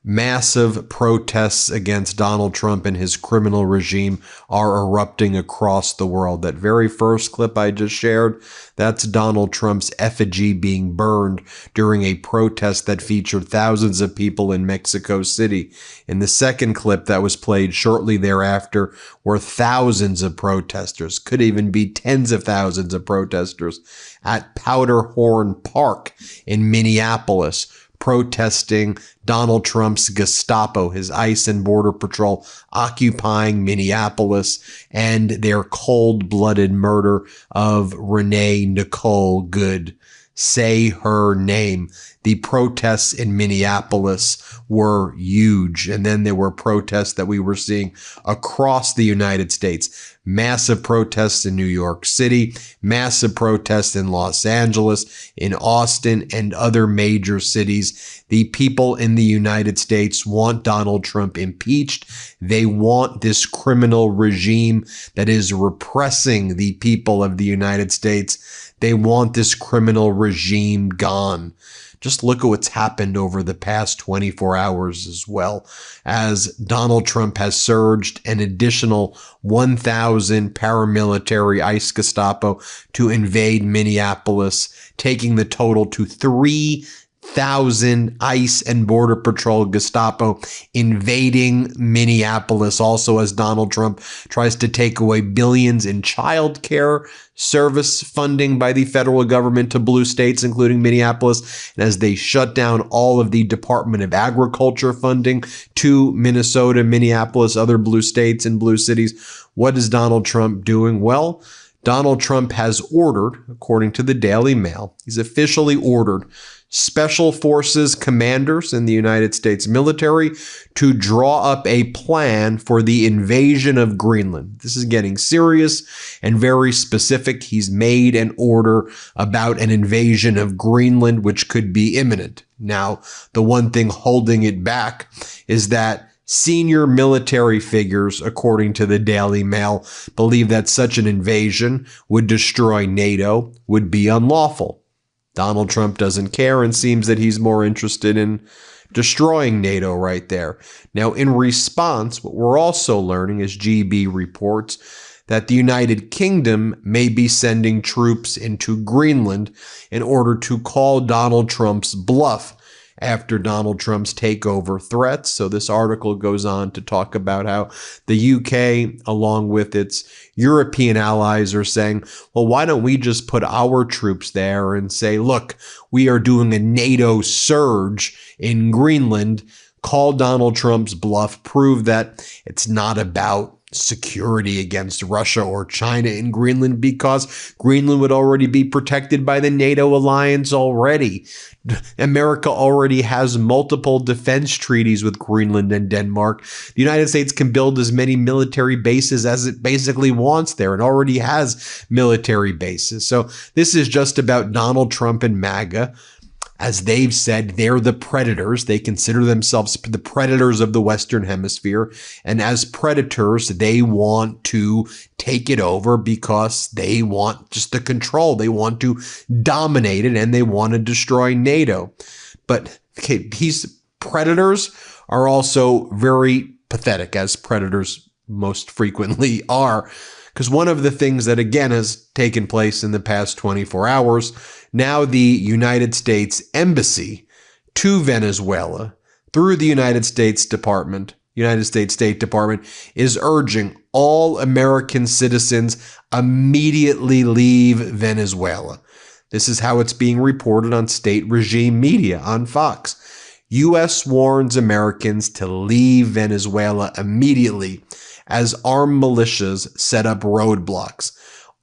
Massive protests against Donald Trump and his criminal regime are erupting across the world. That very first clip I just shared, that's Donald Trump's effigy being burned during a protest that featured thousands of people in Mexico City. In the second clip that was played shortly thereafter were thousands of protesters, could even be tens of thousands of protesters at Powderhorn Park in Minneapolis, protesting Donald Trump's Gestapo, his ICE and Border Patrol, occupying Minneapolis and their cold-blooded murder of Renee Nicole Good. Say her name. The protests in Minneapolis were huge. And then there were protests that we were seeing across the United States. Massive protests in New York City, massive protests in Los Angeles, in Austin, and other major cities. The people in the United States want Donald Trump impeached. They want this criminal regime that is repressing the people of the United States. They want this criminal regime gone. Just look at what's happened over the past 24 hours as well, as Donald Trump has surged an additional 1,000 paramilitary ICE Gestapo to invade Minneapolis, taking the total to 3,000 ICE and Border Patrol Gestapo invading Minneapolis, also as Donald Trump tries to take away billions in child care service funding by the federal government to blue states, including Minneapolis, and as they shut down all of the Department of Agriculture funding to Minnesota, Minneapolis, other blue states and blue cities. What is Donald Trump doing? Well, Donald Trump has ordered, according to the Daily Mail, he's officially ordered Special Forces commanders in the United States military to draw up a plan for the invasion of Greenland. This is getting serious and very specific. He's made an order about an invasion of Greenland, which could be imminent. Now, the one thing holding it back is that senior military figures, according to the Daily Mail, believe that such an invasion would destroy NATO, would be unlawful. Donald Trump doesn't care and seems that he's more interested in destroying NATO right there. Now, in response, what we're also learning is GB reports that the United Kingdom may be sending troops into Greenland in order to call Donald Trump's bluff after Donald Trump's takeover threats. So this article goes on to talk about how the UK, along with its European allies, are saying, well, why don't we just put our troops there and say, look, we are doing a NATO surge in Greenland, call Donald Trump's bluff, prove that it's not about security against Russia or China in Greenland, because Greenland would already be protected by the NATO alliance already. America already has multiple defense treaties with Greenland and Denmark. The United States can build as many military bases as it basically wants there and already has military bases. So this is just about Donald Trump and MAGA. As they've said, they're the predators. They consider themselves the predators of the Western Hemisphere. And as predators, they want to take it over because they want just the control. They want to dominate it and they want to destroy NATO. But okay, these predators are also very pathetic, as predators most frequently are. Because one of the things that, again, has taken place in the past 24 hours, now the United States Embassy to Venezuela, through the United States State Department, is urging all American citizens immediately leave Venezuela. This is how it's being reported on state regime media on Fox. U.S. warns Americans to leave Venezuela immediately as armed militias set up roadblocks.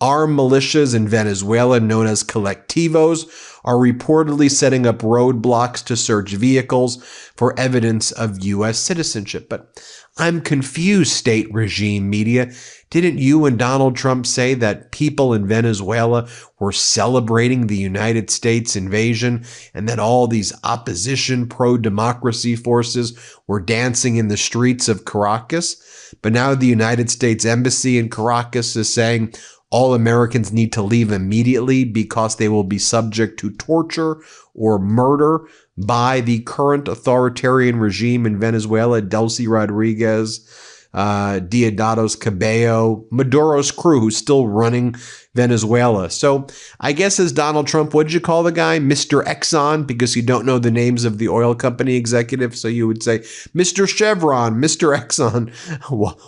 Armed militias in Venezuela, known as colectivos, are reportedly setting up roadblocks to search vehicles for evidence of U.S. citizenship. But I'm confused, state regime media. Didn't you and Donald Trump say that people in Venezuela were celebrating the United States invasion and that all these opposition pro-democracy forces were dancing in the streets of Caracas? But now the United States Embassy in Caracas is saying all Americans need to leave immediately because they will be subject to torture or murder by the current authoritarian regime in Venezuela, Delcy Rodriguez, Diosdado Cabello, Maduro's crew, who's still running Venezuela. So I guess as Donald Trump, what did you call the guy? Mr. Exxon, because you don't know the names of the oil company executives. So you would say Mr. Chevron, Mr. Exxon.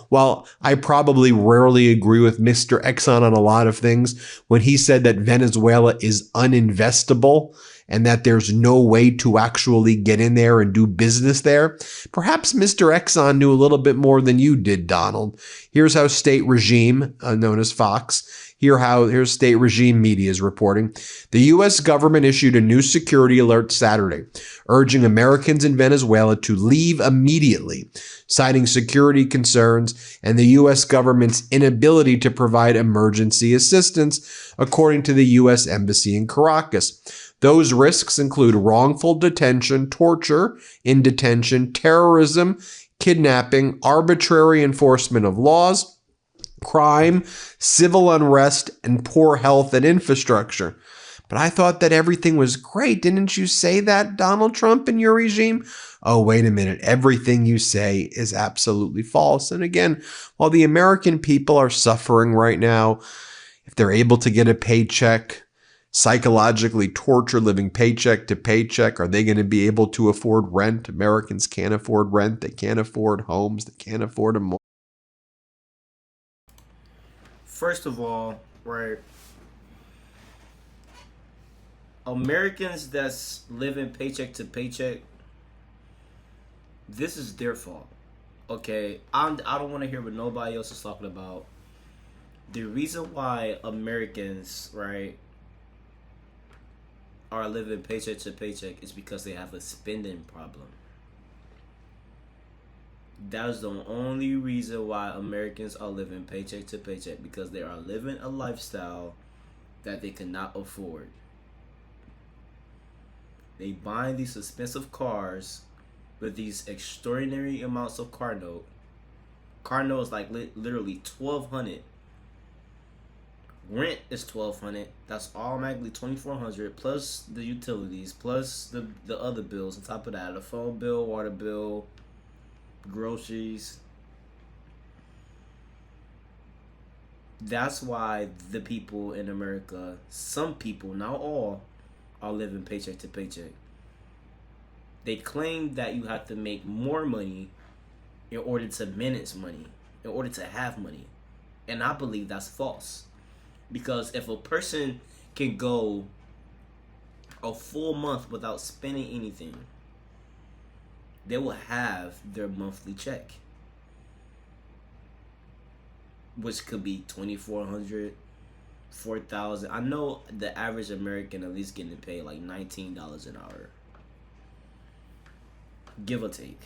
While I probably rarely agree with Mr. Exxon on a lot of things, when he said that Venezuela is uninvestable and that there's no way to actually get in there and do business there, perhaps Mr. Exxon knew a little bit more than you did, Donald. Here's how state regime, known as Fox, here's state regime media is reporting. The U.S. government issued a new security alert Saturday, urging Americans in Venezuela to leave immediately, citing security concerns and the U.S. government's inability to provide emergency assistance, according to the U.S. Embassy in Caracas. Those risks include wrongful detention, torture in detention, terrorism, kidnapping, arbitrary enforcement of laws, crime, civil unrest, and poor health and infrastructure. But I thought that everything was great. Didn't you say that, Donald Trump, in your regime? Oh, wait a minute. Everything you say is absolutely false. And again, while the American people are suffering right now, if they're able to get a paycheck, psychologically torture living paycheck to paycheck, are they going to be able to afford rent? Americans can't afford rent. They can't afford homes. They can't afford a mortgage. First of all, right, Americans that's living paycheck to paycheck, this is their fault. Okay, I don't want to hear what nobody else is talking about. The reason why Americans, right, are living paycheck to paycheck is because they have a spending problem. That is the only reason why Americans are living paycheck to paycheck, because they are living a lifestyle that they cannot afford. They buying these expensive cars with these extraordinary amounts of car note. Car note is like literally $1,200. Rent is $1,200. That's automatically $2,400 plus the utilities, plus the other bills on top of that, the phone bill, water bill, groceries. That's why the people in America, some people, not all, are living paycheck to paycheck. They claim that you have to make more money in order to manage money, in order to have money. And I believe that's false. Because if a person can go a full month without spending anything, they will have their monthly check, which could be $2,400, $4,000. I know the average American at least getting paid like $19 an hour, give or take.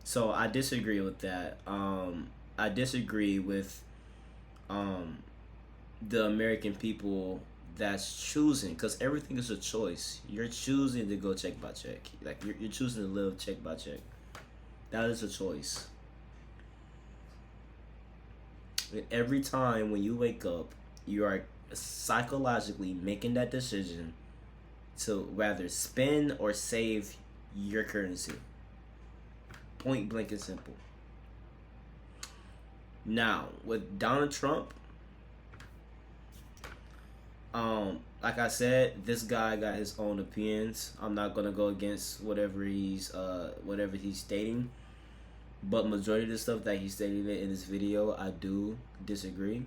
So I disagree with that. I disagree with the American people that's choosing, because everything is a choice. You're choosing to go check by check. Like you're choosing to live check by check. That is a choice. And every time when you wake up, you are psychologically making that decision to rather spend or save your currency. Point blank and simple. Now, with Donald Trump, like I said, this guy got his own opinions. I'm not gonna go against whatever he's stating, but majority of the stuff that he's stating in this video, I do disagree.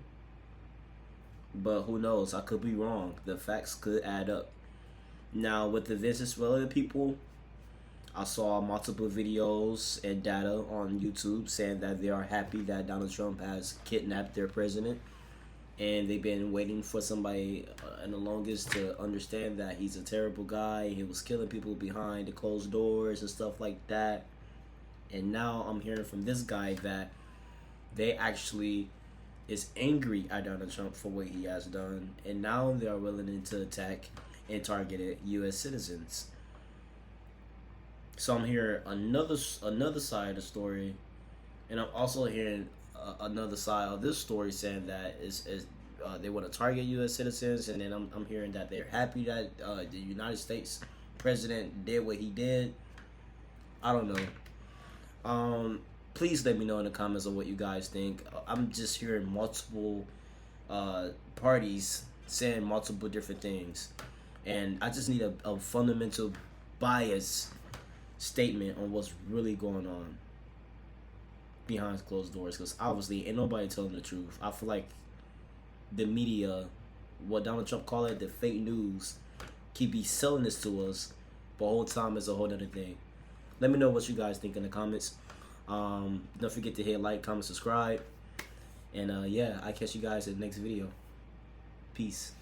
But who knows? I could be wrong. The facts could add up. Now, with the Venezuelan people, I saw multiple videos and data on YouTube saying that they are happy that Donald Trump has kidnapped their president, and they've been waiting for somebody in the longest to understand that he's a terrible guy. He was killing people behind the closed doors and stuff like that. And now I'm hearing from this guy that they actually is angry at Donald Trump for what he has done, and now they are willing to attack and target U.S. citizens. So I'm hearing another side of the story, and I'm also hearing another side of this story saying that is they want to target U.S. citizens, and then I'm hearing that they're happy that the United States president did what he did. I don't know. Please let me know in the comments on what you guys think. I'm just hearing multiple parties saying multiple different things, and I just need a fundamental bias statement on what's really going on behind closed doors, because obviously ain't nobody telling the truth. I feel like the media, what Donald Trump called it, the fake news, keep be selling this to us, but the whole time it's a whole other thing. Let me know what you guys think in the comments. Don't forget to hit like, comment, subscribe, and yeah, I catch you guys in the next video. Peace.